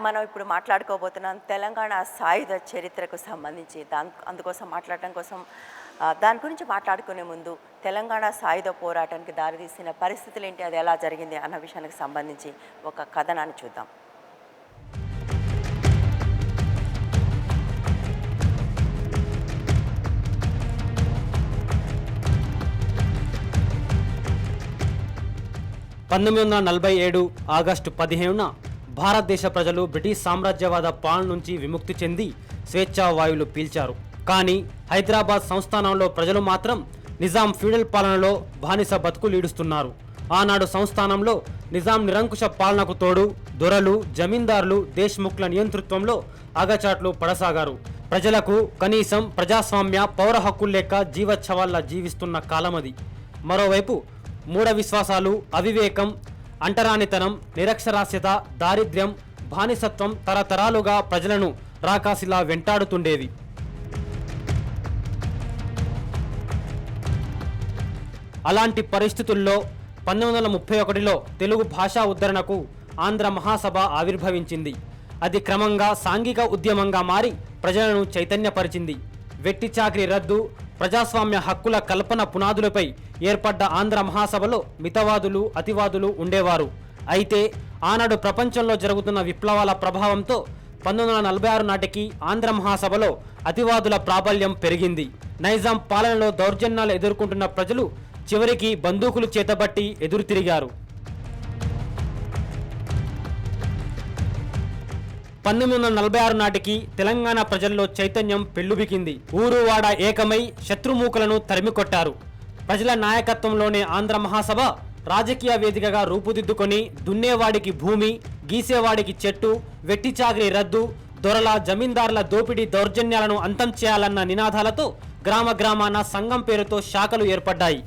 మనం ఇప్పుడు మాట్లాడుకోబోతున్నాం తెలంగాణ సాయుధ చరిత్రకు సంబంధించి. అందుకోసం మాట్లాడటం కోసం దాని గురించి మాట్లాడుకునే ముందు తెలంగాణ సాయుధ పోరాటానికి దారితీసిన పరిస్థితులు ఏంటి, అది ఎలా జరిగింది అన్న విషయానికి సంబంధించి ఒక కథనాన్ని చూద్దాం. ఆగస్టు 17న భారతదేశ ప్రజలు బ్రిటిష్ సామ్రాజ్యవాద పాలన నుంచి విముక్తి చెంది స్వేచ్ఛా వాయువులు పీల్చారు. కానీ హైదరాబాద్ సంస్థానంలో ప్రజలు మాత్రం నిజాం ఫ్యూడల్ పాలనలో బానిస బతుకులీడుస్తున్నారు. ఆనాడు సంస్థానంలో నిజాం నిరంకుశ పాలనకు తోడు దొరలు, జమీందారులు, దేశ్ముఖ్ల నియంతృత్వంలో ఆగచాట్లు పడసాగారు. ప్రజలకు కనీసం ప్రజాస్వామ్య పౌర హక్కులు లేక జీవచ్ఛవాల్లా జీవిస్తున్న కాలమది. మరోవైపు మూఢ విశ్వాసాలు, అవివేకం, అంటరానితనం, నిరక్షరాస్యత, దారిద్ర్యం, బానిసత్వం తరతరాలుగా ప్రజలను రాకాసిలా వెంటాడుతుండేవి. అలాంటి పరిస్థితుల్లో 1931లో తెలుగు భాషా ఉద్ధరణకు ఆంధ్ర మహాసభ ఆవిర్భవించింది. అది క్రమంగా సాంఘిక ఉద్యమంగా మారి ప్రజలను చైతన్యపరిచింది. వెట్టి చాకిరీ రద్దు, ప్రజాస్వామ్య హక్కుల కల్పన పునాదులపై ఏర్పడ్డ ఆంధ్ర మహాసభలో మితవాదులు, అతివాదులు ఉండేవారు. అయితే ఆనాడు ప్రపంచంలో జరుగుతున్న విప్లవాల ప్రభావంతో 1946 నాటికి ఆంధ్ర మహాసభలో అతివాదుల ప్రాబల్యం పెరిగింది. నైజాం పాలనలో దౌర్జన్యాలు ఎదుర్కొంటున్న ప్రజలు చివరికి బందూకులు చేతబట్టి ఎదురు తిరిగారు. 1946 నాటికి తెలంగాణ ప్రజల్లో చైతన్యం పెల్లుబికింది. ఊరు వాడ ఏకమై శత్రుమూకలను తరిమికొట్టారు. ప్రజల నాయకత్వంలోనే ఆంధ్ర మహాసభ రాజకీయ వేదికగా రూపుదిద్దుకొని దున్నేవాడికి భూమి, గీసేవాడికి చెట్టు, వెట్టి చాకిరీ రద్దు, దొరల, జమీందారుల దోపిడీ దౌర్జన్యాలను అంతం చేయాలన్న నినాదాలతో గ్రామ గ్రామాన సంఘం పేరుతో శాఖలు ఏర్పడ్డాయి.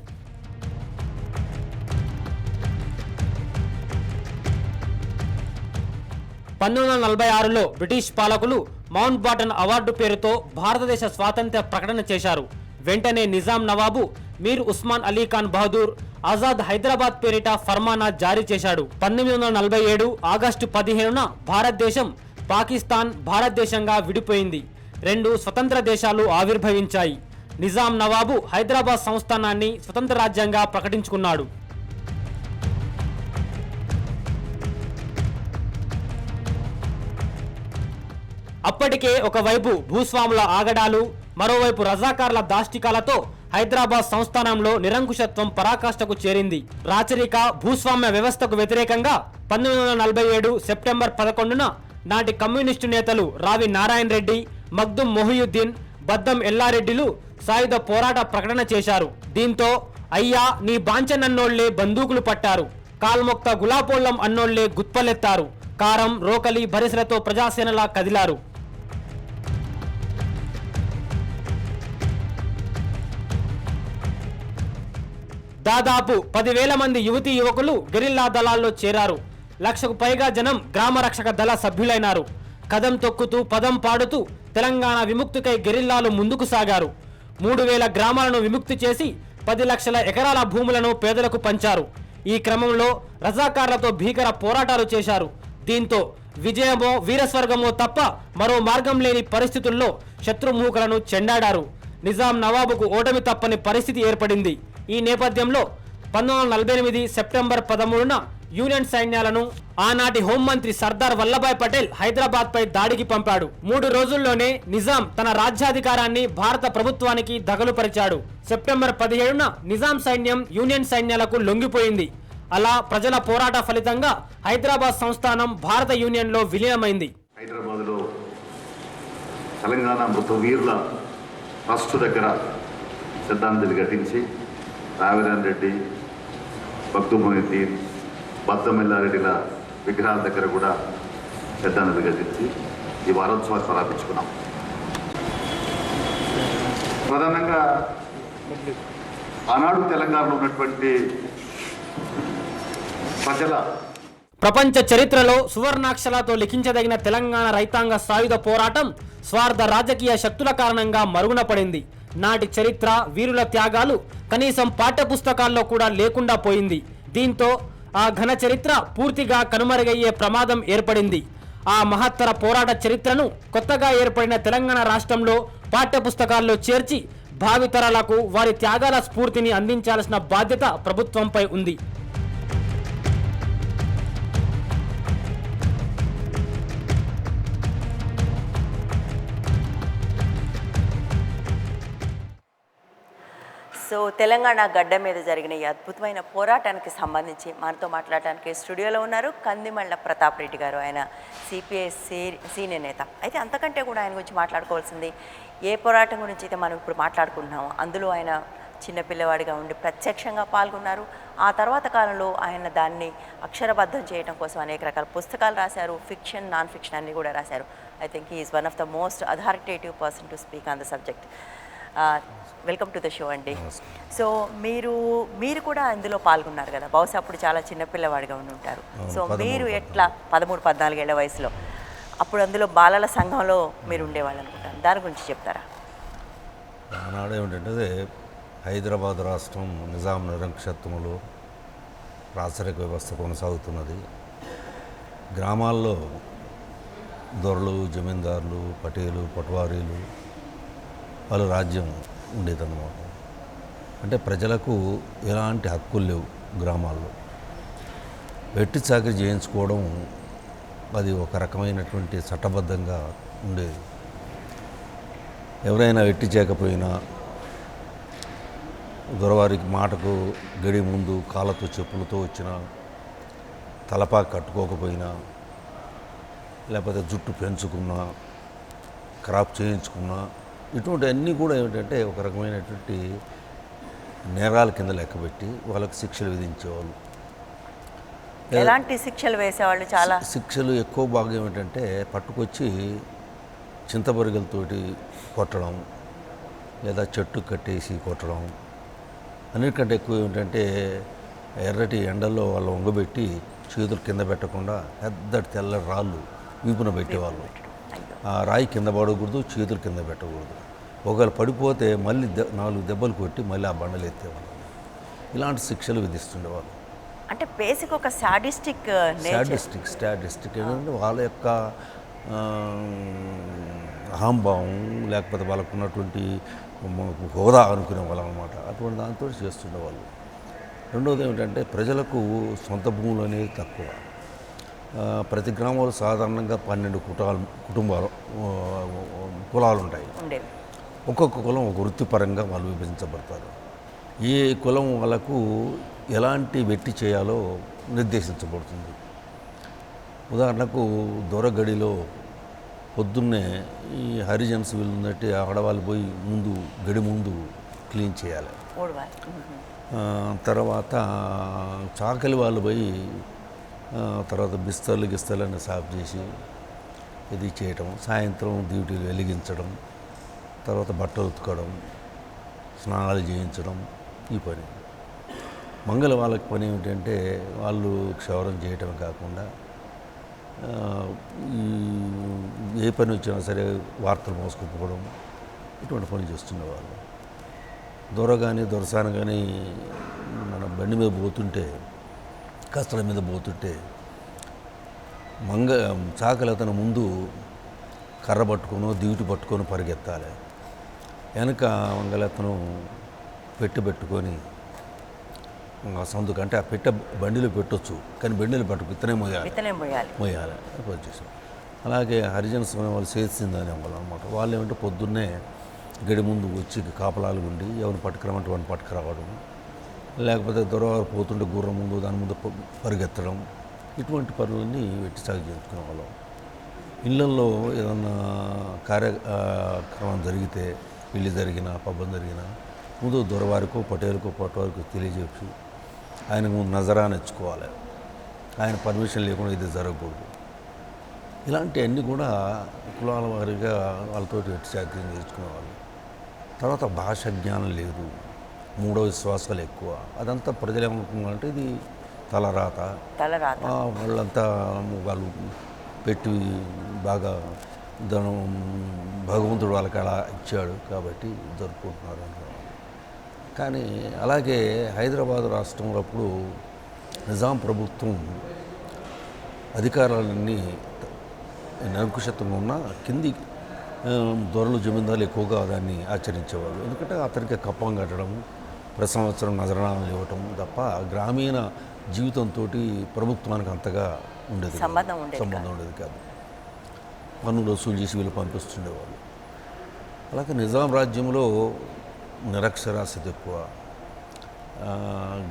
1946లో బ్రిటిష్ పాలకులు మౌంట్ బాటన్ అవార్డు పేరుతో భారతదేశ స్వాతంత్ర్య ప్రకటన చేశారు. వెంటనే నిజాం నవాబు మీర్ ఉస్మాన్ అలీ ఖాన్ బహదూర్ ఆజాద్ హైదరాబాద్ పేరిట ఫర్మానా జారీ చేశాడు. 1947 ఆగస్టు 15న భారతదేశం పాకిస్తాన్ భారతదేశంగా విడిపోయింది. రెండు స్వతంత్ర దేశాలు ఆవిర్భవించాయి. నిజాం నవాబు హైదరాబాద్ సంస్థానాన్ని స్వతంత్ర రాజ్యంగా ప్రకటించుకున్నాడు. అప్పటికే ఒకవైపు భూస్వాముల ఆగడాలు, మరోవైపు రజాకార్ల దాష్టికాలతో హైదరాబాద్ సంస్థానంలో నిరంకుశత్వం పరాకాష్ఠకు చేరింది. రాచరిక భూస్వామ్య వ్యవస్థకు వ్యతిరేకంగా 1947 సెప్టెంబర్ 11న నాటి కమ్యూనిస్టు నేతలు రావి నారాయణ రెడ్డి, మగ్దుం మొహియుద్దీన్, బద్దం ఎల్లారెడ్డిలు సాయుధ పోరాట ప్రకటన చేశారు. దీంతో అయ్యా నీ బాంచనన్నోళ్లే బందూకులు పట్టారు, కాల్మొక్త గులాపోళ్లం అన్నోళ్లే గుత్పలెత్తారు, కారం, రోకలి, బరిసెలతో ప్రజాసేనలా కదిలారు. దాదాపు 10,000 మంది యువతీ యువకులు గెరిల్లా దళాల్లో చేరారు. 1,00,000కు పైగా జనం గ్రామ రక్షక దళ సభ్యులైనారు. కదం తొక్కుతూ, పదం పాడుతూ తెలంగాణ విముక్తికై గెరిల్లాలు ముందుకు సాగారు. 3,000 గ్రామాలను విముక్తి చేసి 10 లక్షల ఎకరాల భూములను పేదలకు పంచారు. ఈ క్రమంలో రజాకార్లతో భీకర పోరాటాలు చేశారు. దీంతో విజయమో వీరస్వర్గమో తప్ప మరో మార్గం లేని పరిస్థితుల్లో శత్రుమూకలను చెండాడారు. నిజాం నవాబుకు ఓటమి తప్పని పరిస్థితి ఏర్పడింది. ఈ నేపథ్యంలో 1948 సెప్టెంబర్ 13న యూనియన్ సైన్యాలను ఆనాటి హోంమంత్రి సర్దార్ వల్లభాయ్ పటేల్ హైదరాబాద్ పై దాడికి పంపాడు. 3 రోజుల్లోనే నిజాం తన రాజ్యాధికారాన్ని భారత ప్రభుత్వానికి దగలుపరిచాడు. సెప్టెంబర్ 17న నిజాం సైన్యం యూనియన్ సైన్యాలకు లొంగిపోయింది. అలా ప్రజల పోరాట ఫలితంగా హైదరాబాద్ సంస్థానం భారత యూనియన్లో విలీనమైంది. హైదరాబాద్లో తెలంగాణ మృతవీరుల ట్రస్ట్ దగ్గర శ్రద్ధాంజలి ఘటించి రావినారాయణ రెడ్డి, మగ్దుం మొహియుద్దీన్, బద్దం ఎల్లారెడ్డిల విగ్రహాల దగ్గర కూడా శ్రద్ధాంజలి ఘటించి ఈ వారోత్సవాలు ప్రారంభించుకున్నాం. ప్రధానంగా ఆనాడు తెలంగాణలో ఉన్నటువంటి ప్రజల ప్రపంచ చరిత్రలో సువర్ణాక్షరాలతో లిఖించదగిన తెలంగాణ రైతాంగ సాయుధ పోరాటం స్వార్థ రాజకీయ శక్తుల కారణంగా మరుగున పడింది. నాటి చరిత్ర, వీరుల త్యాగాలు కనీసం పాఠ్యపుస్తకాల్లో కూడా లేకుండా పోయింది. దీంతో ఆ ఘన చరిత్ర పూర్తిగా కనుమరుగయ్యే ప్రమాదం ఏర్పడింది. ఆ మహత్తర పోరాట చరిత్రను కొత్తగా ఏర్పడిన తెలంగాణ రాష్ట్రంలో పాఠ్యపుస్తకాల్లో చేర్చి భావితరాలకు వారి త్యాగాల స్ఫూర్తిని అందించాల్సిన బాధ్యత ప్రభుత్వంపై ఉంది. సో తెలంగాణ గడ్డ మీద జరిగిన ఈ అద్భుతమైన పోరాటానికి సంబంధించి మనతో మాట్లాడటానికి స్టూడియోలో ఉన్నారు కందిమళ్ళ ప్రతాప్ రెడ్డి గారు. ఆయన సిపిఐ సీనియర్ నేత. అయితే అంతకంటే కూడా ఆయన గురించి మాట్లాడుకోవాల్సింది ఏ పోరాటం గురించి అయితే మనం ఇప్పుడు మాట్లాడుకుంటున్నాము అందులో ఆయన చిన్నపిల్లవాడిగా ఉండి ప్రత్యక్షంగా పాల్గొన్నారు. ఆ తర్వాత కాలంలో ఆయన దాన్ని అక్షరబద్ధం చేయడం కోసం అనేక రకాల పుస్తకాలు రాశారు. ఫిక్షన్, నాన్ ఫిక్షన్ అన్నీ కూడా రాశారు. I think he is one of the most authoritative person to speak on the subject. Welcome to the show అండి. సో మీరు కూడా అందులో పాల్గొన్నారు కదా, బహుశా అప్పుడు చాలా చిన్నపిల్లవాడిగా ఉండి ఉంటారు. సో మీరు ఎట్లా 13-14 ఏళ్ల వయసులో అప్పుడు అందులో బాలల సంఘంలో మీరు ఉండేవాళ్ళు అనుకుంటాను, దాని గురించి చెప్తారా? ఆనాడు ఏమిటంటే హైదరాబాద్ రాష్ట్రం నిజాం నిరంకుశత్వంలో రాచరిక వ్యవస్థ కొనసాగుతున్నది. గ్రామాల్లో దొరలు, జమీందారులు, పటేలు, పట్వారీలు వాళ్ళ రాజ్యం ఉండేదన్నమాట. అంటే ప్రజలకు ఎలాంటి హక్కులు లేవు. గ్రామాల్లో వెట్టి చాకరీ చేయించుకోవడం అది ఒక రకమైనటువంటి చట్టబద్ధంగా ఉండేది. ఎవరైనా వెట్టి చేయకపోయినా, దొరవారికి మాటకు గడి ముందు కాళ్ళతో చెప్పులతో వచ్చినా, తలపా కట్టుకోకపోయినా, లేకపోతే జుట్టు పెంచుకున్నా, క్రాప్ చేయించుకున్నా, ఇటువంటి అన్నీ కూడా ఏమిటంటే ఒక రకమైనటువంటి నేరాల కింద లెక్కబెట్టి వాళ్ళకి శిక్షలు విధించేవాళ్ళు. ఎలాంటి శిక్షలు వేసేవాళ్ళు? చాలా శిక్షలు ఎక్కువ బాగా ఏమిటంటే పట్టుకొచ్చి చింతబరిగలతోటి కొట్టడం, లేదా చెట్టు కట్టేసి కొట్టడం. అన్నిటికంటే ఎక్కువ ఏమిటంటే ఎర్రటి ఎండల్లో వాళ్ళు వంగబెట్టి చేతులు కింద పెట్టకుండా పెద్దటి తెల్ల రాళ్ళు వీపున పెట్టేవాళ్ళు. ఆ రాయి కింద పడకూడదు, చేతులు కింద పెట్టకూడదు. ఒకవేళ పడిపోతే మళ్ళీ 4 దెబ్బలు కొట్టి మళ్ళీ ఆ బండలు ఎత్తేవాళ్ళు. ఇలాంటి శిక్షలు విధిస్తుండేవాళ్ళు. అంటే బేసిక్ ఒక సాడిస్టిక్ ఏంటంటే వాళ్ళ యొక్క అహంభావం, లేకపోతే వాళ్ళకు ఉన్నటువంటి హోదా అనుకునే వాళ్ళు అనమాట. అటువంటి దాంతో చేస్తుండేవాళ్ళు. రెండవది ఏమిటంటే ప్రజలకు సొంత భూములు అనేది తక్కువ. ప్రతి గ్రామంలో సాధారణంగా 12 కులాలు ఉంటాయి. ఒక్కొక్క కులం ఒక వృత్తిపరంగా వాళ్ళు విభజించబడతారు. ఏ కులం వాళ్ళకు ఎలాంటి వెట్టి చేయాలో నిర్దేశించబడుతుంది. ఉదాహరణకు దొరగడిలో పొద్దున్నే ఈ హరిజన్స్ వీళ్ళున్నట్టు ఆడవాళ్ళు పోయి గడి ముందు క్లీన్ చేయాలి. తర్వాత చాకలి వాళ్ళు పోయి తర్వాత గిస్తర్లు సాఫ్ చేసి ఇది చేయటం, సాయంత్రం డ్యూటీలు వెలిగించడం, తర్వాత బట్టలు ఉతకడం, స్నానాలు చేయించడం, ఈ పని. మంగళ వాళ్ళకి పని ఏమిటంటే వాళ్ళు క్షౌరం చేయటం కాకుండా ఏ పని వచ్చినా సరే వార్తలు మోసుకుపోవడం, ఇటువంటి పనులు చేస్తుండేవాళ్ళు. దొరసాన కానీ మన బండి మీద పోతుంటే, కస్తల మీద పోతుంటే చాకలి అతను ముందు కర్ర పట్టుకొని దివిటి పట్టుకొని పరిగెత్తాలి. వెనక మంగళతను పెట్టుకొని సందుకు, అంటే ఆ బండిలో పెట్టొచ్చు కానీ బండిలో పట్టుకు ఇతనే మొయ్యాలి వచ్చేసాం. అలాగే హరిజన్స్ వాళ్ళు చేసిందని వాళ్ళు అనమాట. వాళ్ళు ఏమంటే పొద్దున్నే గడి ముందు వచ్చి కాపలాలు ఉండి ఎవరిని పట్టుకురమంటే వాడిని పట్టుకురావడం, లేకపోతే దొరవారు పోతుంటే గుర్రం ముందు దాని ముందు పరిగెత్తడం, ఇటువంటి పనులన్నీ వెట్టి సాగు చేసుకునే వాళ్ళం. ఇళ్ళల్లో ఏదన్నా కార్యక్రమం జరిగితే, పెళ్లి జరిగినా పబ్బం జరిగినా ముందు దొరవారికో పటేరుకో తెలియజేసి ఆయనకు ముందు నజరాన్ని ఇచ్చుకోవాలి. ఆయన పర్మిషన్ లేకుండా ఇది జరగకూడదు. ఇలాంటివన్నీ కూడా కులాల వారిగా వాళ్ళతో వెట్టి సాగు నేర్చుకునేవాళ్ళు. తర్వాత భాష జ్ఞానం లేదు, మూడో విశ్వాసాలు ఎక్కువ. అదంతా ప్రజలు ఏమనుకున్నారంటే ఇది తలరాత, వాళ్ళంతా వాళ్ళు పెట్టి బాగా భగవంతుడు వాళ్ళకి అలా ఇచ్చాడు కాబట్టి జరుపుకుంటున్నారు అనుకున్నారు. కానీ అలాగే హైదరాబాద్ రాష్ట్రంలో అప్పుడు నిజాం ప్రభుత్వం అధికారాలన్నీ నిరంకుశత్వంగా ఉన్న కింది దొరలు జమీందారులు ఎక్కువగా దాన్ని ఆచరించేవాళ్ళు. ఎందుకంటే అతనికి కప్పం కట్టడం, ప్రతి సంవత్సరం నజరానాలు ఇవ్వటం తప్ప గ్రామీణ జీవితంతో ప్రభుత్వానికి అంతగా ఉండేది కాదు. సంబంధం ఉండేది కాదు. పన్నులు వసూలు చేసి వీళ్ళు పంపిస్తుండేవాళ్ళు. అలాగే నిజాం రాజ్యంలో నిరక్షరాస్యత ఎక్కువ,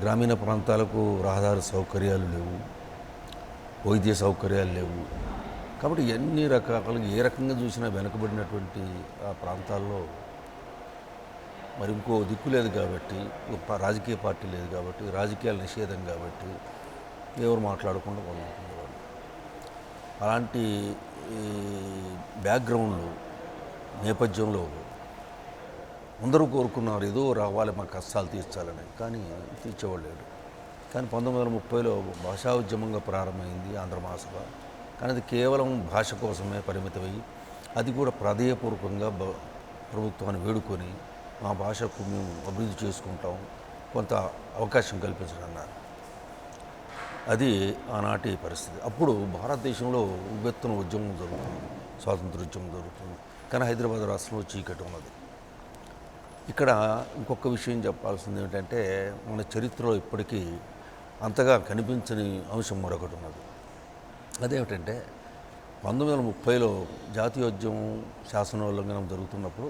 గ్రామీణ ప్రాంతాలకు రహదారి సౌకర్యాలు లేవు, వైద్య సౌకర్యాలు లేవు. కాబట్టి ఎన్ని రకాలుగా ఏ రకంగా చూసినా వెనుకబడినటువంటి ఆ ప్రాంతాల్లో మరి ఇంకో దిక్కు లేదు కాబట్టి, రాజకీయ పార్టీ లేదు కాబట్టి, రాజకీయాల నిషేధం కాబట్టి ఎవరు మాట్లాడకుండా ఉండేవాళ్ళు. అలాంటి బ్యాక్గ్రౌండ్లో నేపథ్యంలో అందరూ కోరుకున్నారు ఏదో రావాలి మా కష్టాలు తీర్చాలని, కానీ తీర్చేవాళ్ళు లేడు. కానీ 1930లో భాషా ఉద్యమంగా ప్రారంభమైంది ఆంధ్ర మహాసభ. కానీ అది కేవలం భాష కోసమే పరిమితమై, అది కూడా ప్రాధేయపూర్వకంగా ప్రభుత్వాన్ని వేడుకొని మా భాషకు మేము అభివృద్ధి చేసుకుంటాం, కొంత అవకాశం కల్పించడన్నారు. అది ఆనాటి పరిస్థితి. అప్పుడు భారతదేశంలో ఉవ్వెత్తున ఉద్యమం జరుగుతుంది, స్వాతంత్ర ఉద్యమం జరుగుతుంది. కానీ హైదరాబాద్ రాష్ట్రంలో చీకటి ఉన్నది. ఇక్కడ ఇంకొక విషయం చెప్పాల్సింది ఏంటంటే, మన చరిత్రలో ఇప్పటికీ అంతగా కనిపించని అంశం మరొకటి ఉన్నది. అదేమిటంటే 1930లో జాతీయోద్యమం శాసనోల్లంఘనం జరుగుతున్నప్పుడు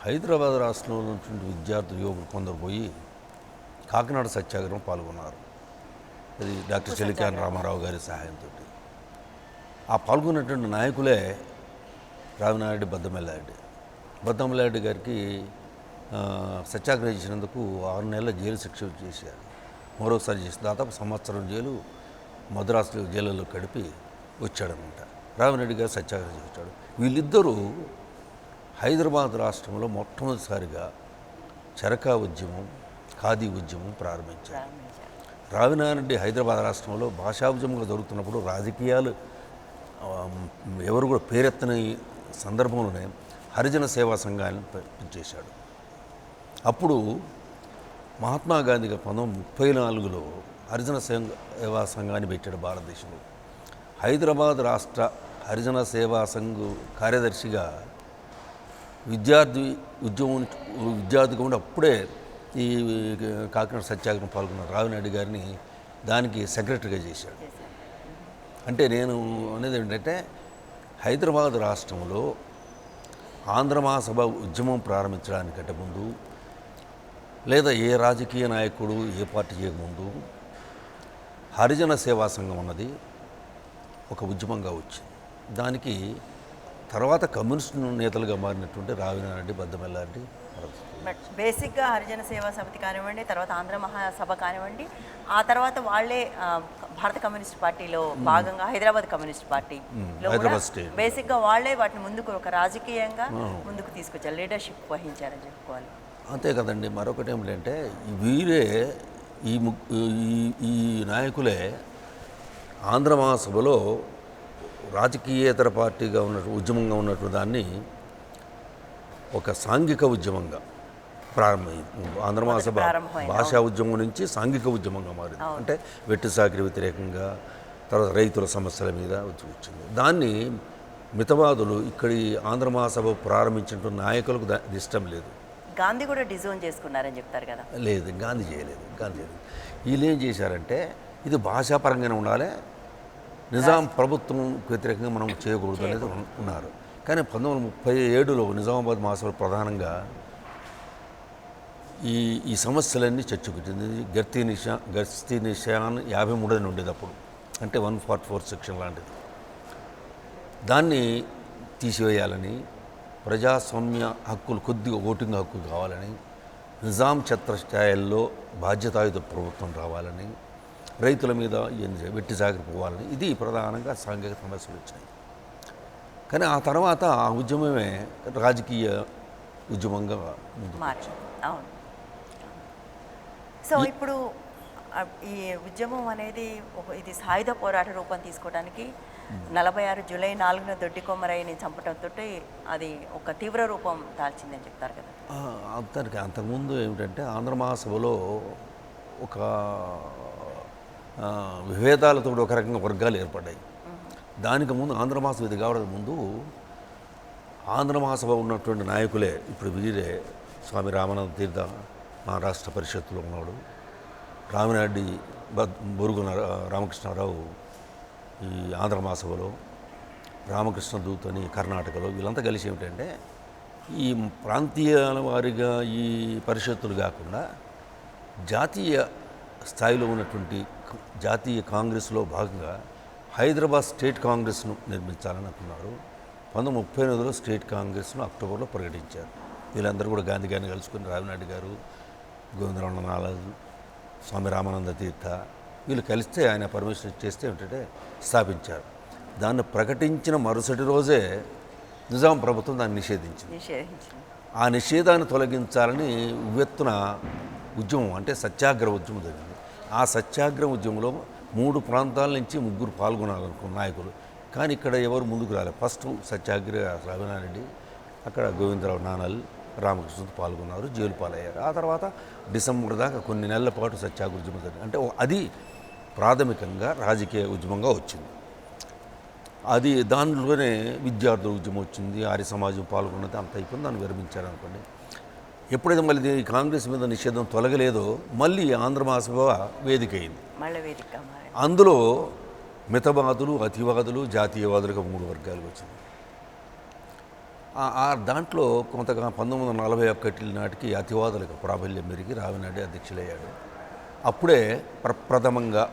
హైదరాబాద్ రాష్ట్రంలో ఉన్నటువంటి విద్యార్థి యువకులు కొందరు పోయి కాకినాడ సత్యాగ్రహం పాల్గొన్నారు. అది డాక్టర్ చెలికాని రామారావు గారి సహాయంతో. ఆ పాల్గొన్నటువంటి నాయకులే రావినారెడ్డి బద్దమల్లారెడ్డి గారికి సత్యాగ్రహం చేసినందుకు 6 నెలల జైలు శిక్ష చేశారు. మరోసారి చేసి దాదాపు సంవత్సరం జైలు మద్రాసు జైలులో గడిపి వచ్చాడనమాట. రావినారెడ్డి గారు సత్యాగ్రహం చేశాడు. వీళ్ళిద్దరూ హైదరాబాద్ రాష్ట్రంలో మొట్టమొదటిసారిగా చరకా ఉద్యమం, ఖాదీ ఉద్యమం ప్రారంభించారు. రావినారెడ్డి హైదరాబాద్ రాష్ట్రంలో భాషా ఉద్యమంగా జరుగుతున్నప్పుడు రాజకీయాలు ఎవరు కూడా పేరెత్తని సందర్భంలోనే హరిజన సేవా సంఘాన్ని చేశాడు. అప్పుడు మహాత్మా గాంధీగా 1934లో హరిజన సేవా సంఘాన్ని పెట్టాడు భారతదేశంలో. హైదరాబాద్ రాష్ట్ర హరిజన సేవా సంఘ్ కార్యదర్శిగా విద్యార్థిగా ఉండి అప్పుడే ఈ కాకినాడ సత్యాగ్రహం పాల్గొన్న రావినారెడ్డి గారిని దానికి సెక్రటరీగా చేశాడు. అంటే నేను అనేది ఏంటంటే, హైదరాబాద్ రాష్ట్రంలో ఆంధ్ర మహాసభ ఉద్యమం ప్రారంభించడానికంటే ముందు, లేదా ఏ రాజకీయ నాయకుడు ఏ పార్టీ చేయకముందు హరిజన సేవా సంఘం అన్నది ఒక ఉద్యమంగా వచ్చింది. దానికి తర్వాత కమ్యూనిస్టు నేతలుగా మారినటువంటి రావినారెడ్డి, బద్దమల్లారెడ్డి. బట్ బేసిక్గా హరిజన సేవా సమితి కానివ్వండి, తర్వాత ఆంధ్ర మహాసభ కానివ్వండి, ఆ తర్వాత వాళ్ళే భారత కమ్యూనిస్ట్ పార్టీలో భాగంగా హైదరాబాద్ కమ్యూనిస్ట్ పార్టీలో బేసిక్గా వాళ్ళే వాటిని ముందుకు ఒక రాజకీయంగా ముందుకు తీసుకొచ్చారు, లీడర్షిప్ వహించారని చెప్పుకోవాలి. అంతే కదండి. మరొకటి ఏమిటంటే, వీరే ఈ నాయకులే ఆంధ్ర మహాసభలో రాజకీయేతర పార్టీగా ఉద్యమంగా ఉన్నటువంటి దాన్ని ఒక సాంఘిక ఉద్యమంగా ప్రారంభమైంది. ఆంధ్ర మహాసభ భాషా ఉద్యమం నుంచి సాంఘిక ఉద్యమంగా మారింది. అంటే వెట్టి సాకిరి వ్యతిరేకంగా, తర్వాత రైతుల సమస్యల మీద వచ్చింది. దాన్ని మితవాదులు ఇక్కడి ఆంధ్ర మహాసభ ప్రారంభించిన నాయకులకు ఇష్టం లేదు. గాంధీ కూడా డిజోన్ చేసుకున్నారని చెప్తారు కదా. లేదు, గాంధీ చేయలేదు. వీళ్ళు ఏం చేశారంటే, ఇది భాషాపరంగానే ఉండాలి, నిజాం ప్రభుత్వం వ్యతిరేకంగా మనం చేయకూడదు అనేది ఉన్నారు. కానీ 1937లో నిజామాబాద్ మహాసభ ప్రధానంగా ఈ సమస్యలన్నీ చర్చకొచ్చింది. గస్తీ నిషాన్ 53 అని ఉండేది అప్పుడు, అంటే 144 సెక్షన్ లాంటిది. దాన్ని తీసివేయాలని, ప్రజాస్వామ్య హక్కులు, కొద్దిగా ఓటింగ్ హక్కు కావాలని, నిజాం ఛత్రఛాయల్లో బాధ్యతాయుత ప్రభుత్వం రావాలని, రైతుల మీద వెట్టి సాగిపోవాలని, ఇది ప్రధానంగా సాంఘిక సమస్యలు వచ్చినాయి. కానీ ఆ తర్వాత ఆ ఉద్యమమే రాజకీయ ఉద్యమంగా మార్చింది. అవును. సో ఇప్పుడు ఈ ఉద్యమం అనేది ఇది సాయుధ పోరాట రూపం తీసుకోవడానికి 46 జూలై 4న దొడ్డికొమ్మరయ్యని చంపడంతో అది ఒక తీవ్ర రూపం దాల్చిందని చెప్తారు కదా. అంతకుముందు ఏమిటంటే, ఆంధ్ర మహాసభలో ఒక విభేదాలతో ఒక రకంగా వర్గాలు ఏర్పడ్డాయి. దానికి ముందు ఆంధ్ర మహాసభ ఇది కావడానికి ముందు ఆంధ్ర మహాసభ ఉన్నటువంటి నాయకులే ఇప్పుడు వీరే స్వామి రామానంద తీర్థ మహారాష్ట్ర పరిషత్తులో ఉన్నాడు, రామినాయుడి బొరుగు రామకృష్ణారావు ఈ ఆంధ్ర మహాసభలో, రామకృష్ణ దూత్ అని కర్ణాటకలో, వీళ్ళంతా కలిసి ఏమిటంటే ఈ ప్రాంతీయాల వారిగా ఈ పరిషత్తులు కాకుండా జాతీయ స్థాయిలో ఉన్నటువంటి జాతీయ కాంగ్రెస్లో భాగంగా హైదరాబాద్ స్టేట్ కాంగ్రెస్ను నిర్మించాలని అనుకున్నారు. 1938లో స్టేట్ కాంగ్రెస్ను అక్టోబర్లో ప్రకటించారు. వీళ్ళందరూ కూడా గాంధీ గారిని కలుసుకుని రావినాయుడు గారు, గోవిందరావు నాలాజు, స్వామి రామానంద తీర్థ వీళ్ళు కలిస్తే ఆయన పర్మిషన్ ఇచ్చేస్తే ఏంటంటే స్థాపించారు. దాన్ని ప్రకటించిన మరుసటి రోజే నిజాం ప్రభుత్వం దాన్ని నిషేధించింది. ఆ నిషేధాన్ని తొలగించాలని ఉవ్వెత్తున ఉద్యమం అంటే సత్యాగ్రహ ఉద్యమం జరిగింది. ఆ సత్యాగ్రహ ఉద్యమంలో 3 ప్రాంతాల నుంచి 3 పాల్గొనాలనుకున్న నాయకులు, కానీ ఇక్కడ ఎవరు ముందుకు రాలేదు. ఫస్ట్ సత్యాగ్రహ రావినారెడ్డి, అక్కడ గోవిందరావు నానల్, రామకృష్ణతో పాల్గొన్నారు, జైలు పాలయ్యారు. ఆ తర్వాత డిసెంబర్ దాకా కొన్ని నెలల పాటు సత్యాగ్రహ ఉద్యమం జరిగింది. అంటే అది ప్రాథమికంగా రాజకీయ ఉద్యమంగా వచ్చింది. అది దానిలోనే విద్యార్థుల ఉద్యమం వచ్చింది, ఆర్య సమాజం పాల్గొన్నది, అంత అయిపోయింది, దాన్ని విరమించారు అనుకోండి. ఎప్పుడైతే మళ్ళీ కాంగ్రెస్ మీద నిషేధం తొలగలేదో మళ్ళీ ఆంధ్ర మహాసభ వేదిక అయింది. అందులో మితవాదులు, అతివాదులు, జాతీయవాదులుగా 3 వర్గాలు వచ్చింది. దాంట్లో కొంతగా 1941 నాటికి అతివాదులకు ప్రాబల్యం పెరిగి రావినాయుడు అధ్యక్షులయ్యాడు. అప్పుడే ప్రప్రథమంగా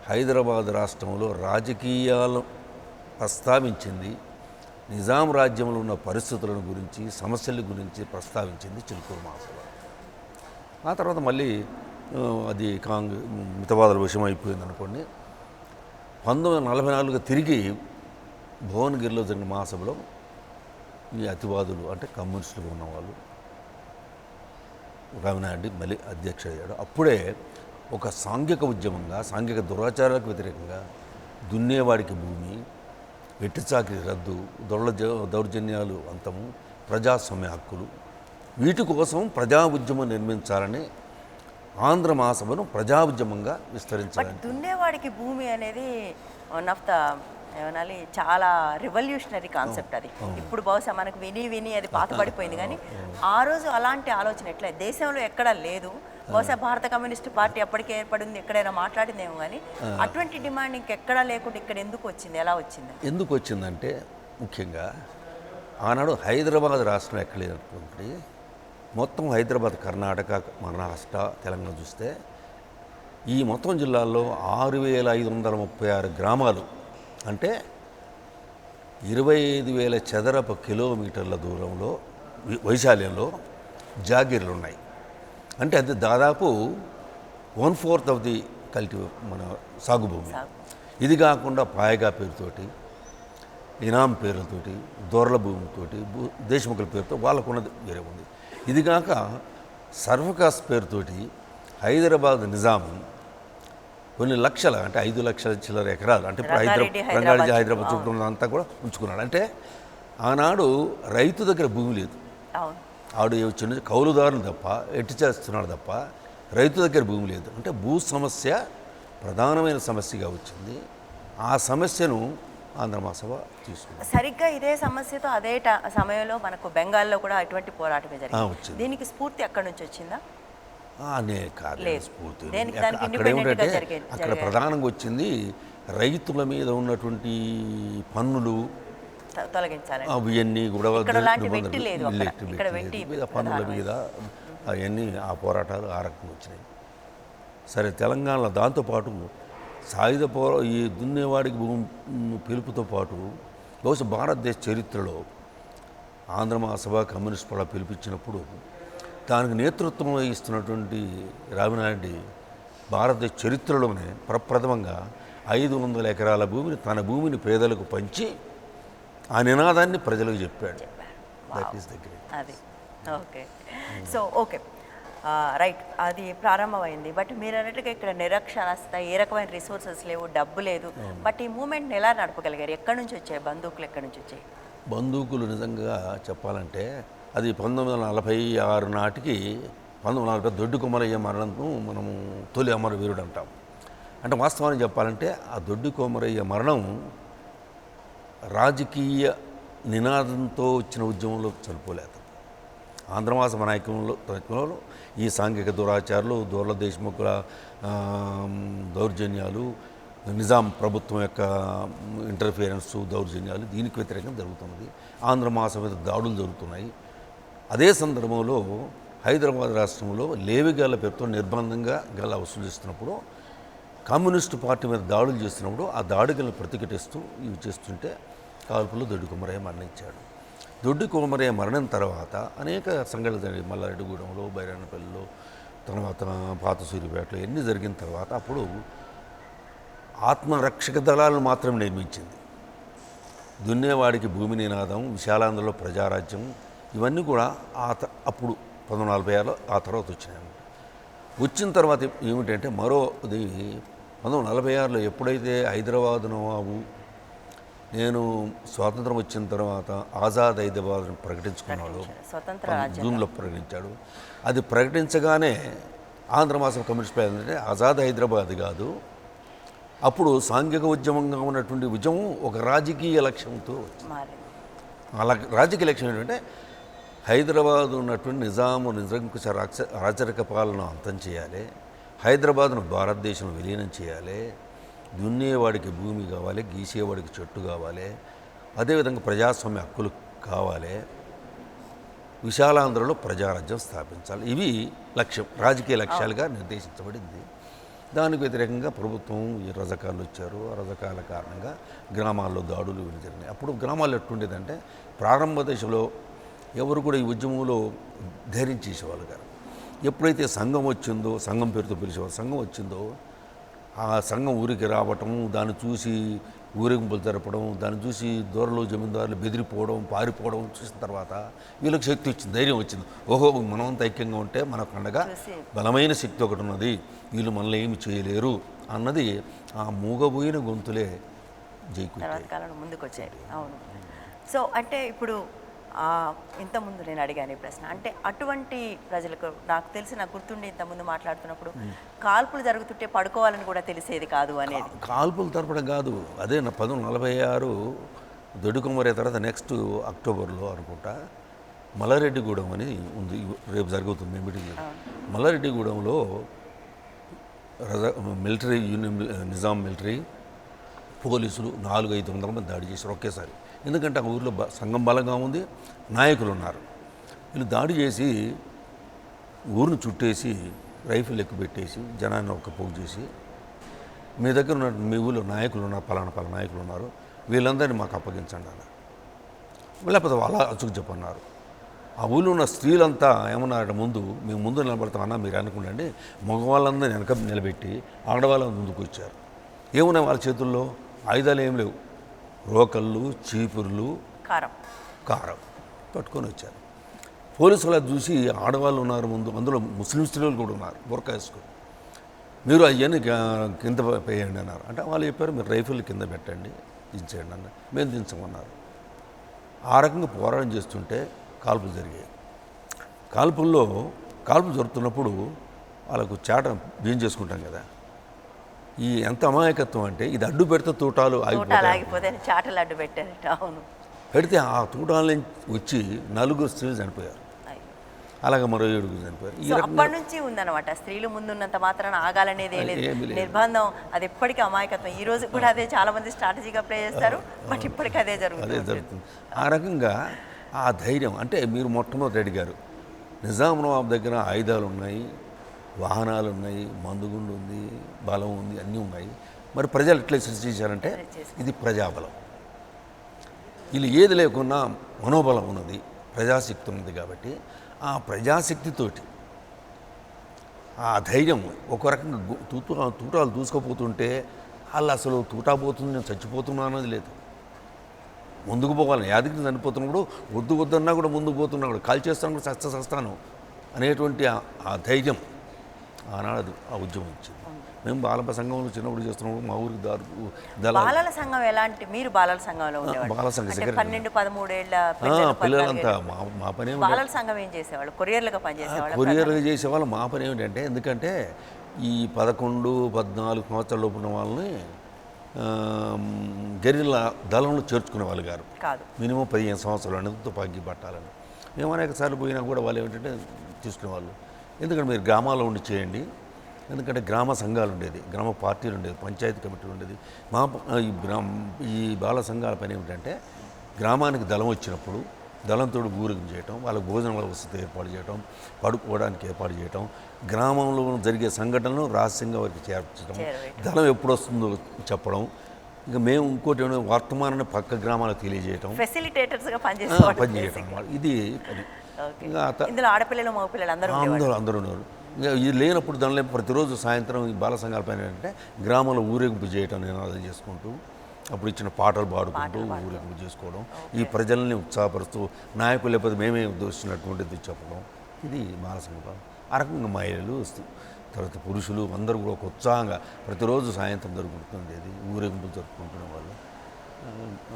హైదరాబాద్ రాష్ట్రంలో రాజకీయాలు ప్రస్తావించింది, నిజాం రాజ్యంలో ఉన్న పరిస్థితులను గురించి, సమస్యల గురించి ప్రస్తావించింది చిలుకూరు మహాసభ. ఆ తర్వాత మళ్ళీ అది మితవాదుల విషయం అయిపోయింది అనుకోండి. 1944 తిరిగి భువనగిరిలో జరిగిన మహాసభలో ఈ అతివాదులు అంటే కమ్యూనిస్టులు ఉన్నవాళ్ళు రామినాయుడు మళ్ళీ అధ్యక్ష అయ్యాడు. అప్పుడే ఒక సాంఘిక ఉద్యమంగా, సాంఘిక దురాచారాలకు వ్యతిరేకంగా దున్నేవాడికి భూమి, వెట్టి చాకిరి రద్దు, దౌర్జన్యాలు అంతము, ప్రజాస్వామ్య హక్కులు, వీటి కోసం ప్రజా ఉద్యమం నిర్మించాలని ఆంధ్ర మహాసభను ప్రజా ఉద్యమంగా విస్తరించాలి. దున్నేవాడికి భూమి అనేది వన్ ఆఫ్ ద ఏమనాలి చాలా రివల్యూషనరీ కాన్సెప్ట్ అది. ఇప్పుడు బహుశా మనకు విని అది పాతపడిపోయింది, కానీ ఆ రోజు అలాంటి ఆలోచన ఎట్లా దేశంలో ఎక్కడా లేదు. బహుశా భారత కమ్యూనిస్ట్ పార్టీ అప్పటికే ఏర్పడింది, ఎక్కడైనా మాట్లాడిందేమో, కానీ అటువంటి డిమాండ్ ఇంకెక్కడా లేకుండా ఇక్కడ ఎందుకు వచ్చింది, ఎలా వచ్చింది? ఎందుకు వచ్చిందంటే ముఖ్యంగా ఆనాడు హైదరాబాద్ రాష్ట్రం ఎక్కలేనటువంటి మొత్తం హైదరాబాద్, కర్ణాటక, మహారాష్ట్ర, తెలంగాణ చూస్తే ఈ మొత్తం జిల్లాల్లో 6536 గ్రామాలు అంటే 25,000 చదరపు కిలోమీటర్ల దూరంలో వైశాల్యంలో జాగీర్లు ఉన్నాయి. అంటే అది దాదాపు 1/4 ఆఫ్ ది మన సాగుభూమి. ఇది కాకుండా పాయగా పేరుతోటి, ఇనాం పేర్లతోటి, దొరల భూమితోటి, దేశముఖుల పేరుతో వాళ్ళకున్నది వేరే ఉంది. ఇది కాక సర్వకాస్ పేరుతోటి హైదరాబాద్ నిజాం కొన్ని లక్షల అంటే 5 లక్షల చిల్లర ఎకరాలు అంటే ఇప్పుడు రంగారెడ్డి హైదరాబాద్ చుట్టూ ఉన్నదంతా కూడా ఉంచుకున్నాడు. అంటే ఆనాడు రైతు దగ్గర భూమి లేదు, ఆడు చిన్న కౌలుదారులు తప్ప ఎట్టి చేస్తున్నాడు తప్ప రైతు దగ్గర భూమి లేదు. అంటే భూ సమస్య ప్రధానమైన సమస్యగా వచ్చింది. ఆ సమస్యను ఆంధ్ర మహాసభ తీసుకుంది. సరిగ్గా ఇదే సమస్యతో అదే సమయంలో మనకు బెంగాల్లో కూడా అటువంటి పోరాటమే జరిగింది. దీనికి స్ఫూర్తి అక్కడి నుంచి వచ్చిందా? కాదు, స్ఫూర్తి అక్కడ ఏమిటంటే అక్కడ ప్రధానంగా వచ్చింది రైతుల మీద ఉన్నటువంటి పన్నులు తొలగించాలి, అవన్నీ కూడా పన్నుల మీద అవన్నీ ఆ పోరాటాలు ఆ రకంగా వచ్చినాయి. సరే, తెలంగాణలో దాంతోపాటు సాయుధ ఈ దున్నేవాడికి భూమి పిలుపుతో పాటు బహుశా భారతదేశ చరిత్రలో ఆంధ్ర మహాసభ కమ్యూనిస్ట్ పార్టీ పిలిపించినప్పుడు దానికి నేతృత్వం వహిస్తున్నటువంటి రామినాయుడు భారతదేశ చరిత్రలోనే ప్రప్రథమంగా 500 ఎకరాల భూమిని, తన భూమిని పేదలకు పంచి ఆ నినాదాన్ని ప్రజలకు చెప్పాడు. That is the great. అది ఓకే. సో ఓకే, రైట్, అది ప్రారంభమైంది. బట్ మీరు అన్నట్టుగా ఇక్కడ నిరక్షరాస్యత, ఏ రకమైన రిసోర్సెస్ లేవు, డబ్బు లేదు. బట్ ఈ మూమెంట్ని ఎలా నడపగలిగారు? ఎక్కడి నుంచి వచ్చాయి బందూకులు? ఎక్కడి నుంచి వచ్చాయి బందూకులు? నిజంగా చెప్పాలంటే అది 1946 నాటికి 1940 దొడ్డి కొమరయ్య మరణంతో మనము తొలి అమరవీరుడు అంటాం. అంటే వాస్తవాన్ని చెప్పాలంటే ఆ దొడ్డి కొమరయ్య మరణం రాజకీయ నినాదంతో వచ్చిన ఉద్యమంలో చనిపోలేదు. ఆంధ్రమాస నాయకులలో ఈ సాంఘిక దురాచారాలు, దూర్ల దేశముఖుల దౌర్జన్యాలు, నిజాం ప్రభుత్వం యొక్క ఇంటర్ఫియరెన్స్, దౌర్జన్యాలు దీనికి వ్యతిరేకంగా జరుగుతున్నది. ఆంధ్రమాస మీద దాడులు జరుగుతున్నాయి. అదే సందర్భంలో హైదరాబాద్ రాష్ట్రంలో లేవిగాల పేరుతో నిర్బంధంగా గల వసూలు చేస్తున్నప్పుడు, కమ్యూనిస్టు పార్టీ మీద దాడులు చేస్తున్నప్పుడు ఆ దాడులను ప్రతిఘటిస్తూ ఇవి చేస్తుంటే కాల్పులు దొడ్డి కొమరయ్య మరణించాడు. దొడ్డి కొమరయ్య మరణం తర్వాత అనేక సంఘటనలు జరిగాయి. మల్లారెడ్డిగూడెంలో, బైరానపల్లిలో, తర్వాత పాత సూర్యపేటలో ఎన్ని జరిగిన తర్వాత అప్పుడు ఆత్మరక్షక దళాలను మాత్రం నిర్మించింది. దున్నేవాడికి భూమి నినాదం, విశాలాంధ్రలో ప్రజారాజ్యం, ఇవన్నీ కూడా అప్పుడు 1946లో ఆ తర్వాత వచ్చినాయి. వచ్చిన తర్వాత ఏమిటంటే మరోది 1946లో ఎప్పుడైతే హైదరాబాద్ నవాబు నేను స్వాతంత్రం వచ్చిన తర్వాత ఆజాద్ హైదరాబాద్ను ప్రకటించుకున్నాడు, జూన్లో ప్రకటించాడు. అది ప్రకటించగానే ఆంధ్రమాసం కమ్యూనిస్ట్ పార్టీ అంటే ఆజాద్ హైదరాబాద్ కాదు, అప్పుడు సాంఘిక ఉద్యమంగా ఉన్నటువంటి ఉద్యమం ఒక రాజకీయ లక్ష్యంతో అలా రాజకీయ లక్ష్యం ఏంటంటే హైదరాబాద్ ఉన్నటువంటి నిజాంకుశ రాచరిక పాలన అంతం చేయాలి, హైదరాబాద్ను భారతదేశంలో విలీనం చేయాలి, దున్నేవాడికి భూమి కావాలి, గీసేవాడికి చెట్టు కావాలి, అదేవిధంగా ప్రజాస్వామ్య హక్కులు కావాలి, విశాలాంధ్రలో ప్రజారాజ్యం స్థాపించాలి. ఇవి లక్ష్యం, రాజకీయ లక్ష్యాలుగా నిర్దేశించబడింది. దానికి వ్యతిరేకంగా ప్రభుత్వం ఈ రజకాలు వచ్చారు. ఆ రజకాల కారణంగా గ్రామాల్లో దాడులు జరిగినాయి. అప్పుడు గ్రామాల్లో ఎట్టుండేదంటే ప్రారంభ దశలో ఎవరు కూడా ఈ ఉద్యమంలో ధైర్యం చేసేవాళ్ళు కాదు. ఎప్పుడైతే సంఘం వచ్చిందో, సంఘం పేరుతో పిలిచేవారు, సంఘం వచ్చిందో ఆ సంఘం ఊరికి రావటం, దాన్ని చూసి ఊరేగింపులు జరపడం, దాన్ని చూసి దూరలో జమీందారులు బెదిరిపోవడం, పారిపోవడం చూసిన తర్వాత వీళ్ళకి శక్తి వచ్చింది, ధైర్యం వచ్చింది. ఓహో, మనమంతా ఐక్యంగా ఉంటే మనకు అండగా బలమైన శక్తి ఒకటి ఉన్నది, వీళ్ళు మనల్ని ఏమి చేయలేరు అన్నది ఆ మూగబోయిన గొంతులే జైకు ముందుకు వచ్చాయి. అవును. సో అంటే ఇప్పుడు ఇంతకుముందు నేను అడిగాను ఈ ప్రశ్న, అంటే అటువంటి ప్రజలకు నాకు తెలిసి, నాకు గుర్తుండి ఇంతకుముందు మాట్లాడుతున్నప్పుడు కాల్పులు జరుగుతుంటే పడుకోవాలని కూడా తెలిసేది కాదు అనేది. కాల్పులు తరపడం కాదు, అదే 1946 దొడ్డికొమరయ్య తర్వాత నెక్స్ట్ అక్టోబర్లో అనుకుంటా మల్లారెడ్డిగూడెం అని ఉంది, రేపు జరుగుతుంది మీటింగ్. మల్లారెడ్డిగూడెంలో మిలిటరీ నిజాం మిలిటరీ పోలీసులు 400-500 మంది దాడి చేశారు ఒకేసారి. ఎందుకంటే ఆ ఊరిలో సంఘం బలంగా ఉంది, నాయకులు ఉన్నారు. వీళ్ళు దాడి చేసి ఊరిని చుట్టేసి రైఫిల్ ఎక్కుపెట్టేసి జనాన్ని ఒక్క పోగు చేసి, మీ దగ్గర ఉన్న మీ ఊళ్ళో నాయకులు ఉన్నారు, పలానా నాయకులు ఉన్నారు, వీళ్ళందరినీ మాకు అప్పగించండి అన్న, లేకపోతే వాళ్ళ అచ్చుకు చెప్పన్నారు. ఆ ఊళ్ళో ఉన్న స్త్రీలంతా ఏమన్నారంటే ముందు మేము ముందు నిలబడతాం అన్న మీరు అనుకుంటండి, మగవాళ్ళందరినీ వెనక నిలబెట్టి ఆడవాళ్ళని ముందుకు వచ్చారు. ఏమున్నాయి వాళ్ళ చేతుల్లో? ఆయుధాలు ఏం లేవు, రోకళ్ళు, చీపుర్లు, కారం పట్టుకొని వచ్చారు. పోలీసులు అది చూసి ఆడవాళ్ళు ఉన్నారు ముందు, అందులో ముస్లిం స్త్రీలు కూడా ఉన్నారు బుర్కా వేసుకొని, మీరు అవన్నీ కింద వేయండి అన్నారు. అంటే వాళ్ళు చెప్పారు మీరు రైఫిల్ కింద పెట్టండి, దించేయండి అన్న. మేము దించమన్నారు. ఆ రకంగా పోరాటం చేస్తుంటే కాల్పులు జరిగాయి. కాల్పులు జరుగుతున్నప్పుడు వాళ్ళకు చాట బియ్యం చేసుకుంటాం కదా, ఈ ఎంత అమాయకత్వం అంటే ఇది అడ్డు పెడితే తూటాలు ఆగిపోతాయి, చాటలు అడ్డు పెట్టారు. అవును, పెడితే ఆ తూటాల వచ్చి 4 స్త్రీలు చనిపోయారు, అలాగే మరో 7 చనిపోయారు. అప్పటి నుంచి ఉందన్నమాట, స్త్రీలు ముందున్నంత మాత్రాన ఆగాలనేది నిర్బంధం, అది ఎప్పటికీ అమాయకత్వం. ఈ రోజు కూడా అదే చాలా మంది స్ట్రాటజీగా ప్లే చేస్తారు, బట్ ఇప్పటికీ అదే జరుగుతుంది. ఆ రకంగా ఆ ధైర్యం అంటే మీరు మొట్టమొదటి అడిగారు, నిజాం నవాబ్ దగ్గర ఆయుధాలు ఉన్నాయి, వాహనాలు ఉన్నాయి, మందుగుండు ఉంది, బలం ఉంది, అన్నీ ఉన్నాయి. మరి ప్రజలు ఎట్లా సృష్టించారంటే ఇది ప్రజాబలం. వీళ్ళు ఏది లేకున్నా మనోబలం ఉన్నది, ప్రజాశక్తి ఉన్నది. కాబట్టి ఆ ప్రజాశక్తితోటి ఆ ధైర్యం ఒక రకంగా తూటాలు దూసుకుపోతుంటే వాళ్ళు అసలు తూటా పోతుంది నేను చచ్చిపోతున్నా అన్నది లేదు, ముందుకు పోవాలి. యాదగిరి చనిపోతున్నప్పుడు వద్దన్నా కూడా ముందుకు పోతున్నా కూడా కాల్ చేస్తాను కూడా చస్తాను అనేటువంటి ఆ ధైర్యం ఆనాడు ఆ ఉద్యమం ఇచ్చింది. మేము బాలల సంఘంలో చిన్నప్పుడు చేస్తున్నప్పుడు మా ఊరికి బాలల సంఘం ఎలాంటి, మీరు బాలల సంఘంలో బాల సంఘం 12-13 ఏళ్ళ పిల్లలంతా మా పని బాలల సంఘం ఏం చేసేవాళ్ళు? కొరియర్లుగా పనిచేసేవాళ్ళు. కొరియర్లుగా చేసేవాళ్ళు. మా పని ఏమిటంటే, ఎందుకంటే ఈ 11-14 సంవత్సరాల లోపు ఉన్న వాళ్ళని గెరిల్లా దళంలో చేర్చుకునే వాళ్ళు గారు కాదు. మినిమం 15 సంవత్సరాలు అనేది తుపాకీ పట్టాలని. మేము అనేక సార్లు పోయినా కూడా వాళ్ళు ఏమిటంటే తీసుకునేవాళ్ళు. ఎందుకంటే మీరు గ్రామాల్లో ఉండి చేయండి, ఎందుకంటే గ్రామ సంఘాలు ఉండేది, గ్రామ పార్టీలు ఉండేది, పంచాయతీ కమిటీలు ఉండేది. మా ఈ బాల సంఘాల పని ఏమిటంటే గ్రామానికి దళం వచ్చినప్పుడు దళంతో ఊరేగింపు చేయటం, వాళ్ళకు భోజనాల వసతి ఏర్పాటు చేయటం, పడుకోవడానికి ఏర్పాటు చేయటం, గ్రామంలో జరిగే సంఘటనలు రహస్యంగా వారికి చేర్చడం, దళం ఎప్పుడు వస్తుందో చెప్పడం. ఇక మేము ఇంకోటి వర్తమానాన్ని పక్క గ్రామాలకు తెలియజేయటం, ఫెసిలిటేటర్స్గా పనిచేయటం. ఇది పని. ఇందులో ఆడపిల్లలు మగపిల్లలు అందరూ ఉన్నారు. ఇంకా ఇది లేనప్పుడు దానిలో ప్రతిరోజు సాయంత్రం ఈ బాల సంఘాల పైన ఏంటంటే గ్రామంలో ఊరేగింపు చేయటం నినాదం చేసుకుంటూ, అప్పుడు ఇచ్చిన పాటలు పాడుకుంటూ ఊరేగింపు చేసుకోవడం, ఈ ప్రజల్ని ఉత్సాహపరుస్తూ నాయకులు లేకపోతే మేమే దోచినటువంటిది చెప్పడం, ఇది బాల సంఘం. ఆ రకంగా మహిళలు తర్వాత పురుషులు అందరూ కూడా ఒక ఉత్సాహంగా ప్రతిరోజు సాయంత్రం జరుగుతుండేది, ఊరేగింపు జరుపుకుంటున్న వాళ్ళు.